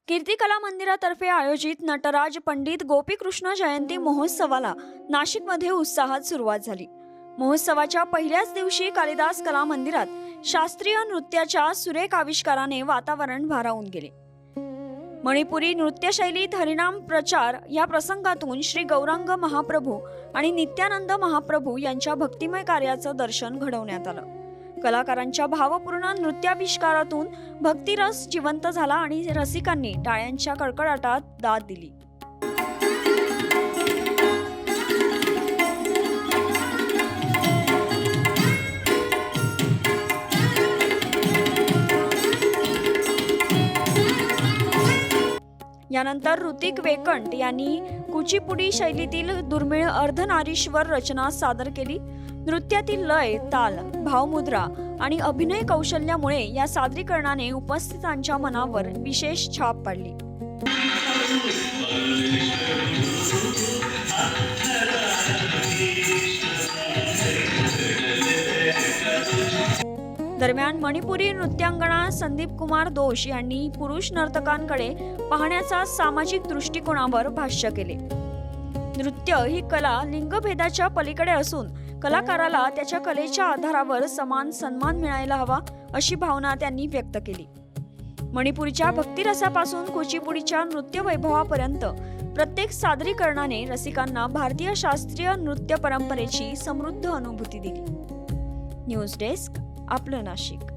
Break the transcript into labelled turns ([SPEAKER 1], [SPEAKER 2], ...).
[SPEAKER 1] कीर्ती कला मंदिरातर्फे आयोजित नटराज पंडित गोपीकृष्ण जयंती महोत्सवाला नाशिकमध्ये उत्साहात सुरुवात झाली। महोत्सवाच्या पहिल्याच दिवशी कालिदास कला मंदिरात शास्त्रीय नृत्याच्या सुरेख आविष्काराने वातावरण भारावून गेले। मणिपुरी नृत्यशैलीत हरिनाम प्रचार या प्रसंगातून श्री गौरांग महाप्रभू आणि नित्यानंद महाप्रभू यांच्या भक्तिमय कार्याचं दर्शन घडवण्यात आलं। कलाकारांच्या भावपूर्ण नृत्याविष्कारातून भक्तिरस जिवंत झाला आणि रसिकांनी टाळ्यांच्या कडकडाटात दाद दिली। यानंतर ऋतिक वेकंट यांनी कुचिपुडी शैलीतील दुर्मिळ अर्धनारीश्वर रचना सादर केली। नृत्यातील लय, ताल, भावमुद्रा आणि अभिनय कौशल्यामुळे या सादरीकरणाने उपस्थितांच्या मनावर विशेष छाप पाडली। दरम्यान मणिपुरी नृत्यांगना संदीप कुमार दोष यांनी पुरुष नर्तकांकडे पाहण्याचा सामाजिक दृष्टिकोनावर भाष्य केले। नृत्य ही कला लिंगभेदाच्या पलीकडे असून कलाकाराला त्याच्या कलेच्या आधारावर समान सन्मान मिळायला हवा अशी भावना त्यांनी व्यक्त केली। मणिपुरीच्या भक्तिरसापासून कुचिपुडीच्या नृत्य वैभवापर्यंत प्रत्येक सादरीकरणाने रसिकांना भारतीय शास्त्रीय नृत्य परंपरेची समृद्ध अनुभूती दिली। न्यूज डेस्क, आपलं नाशिक।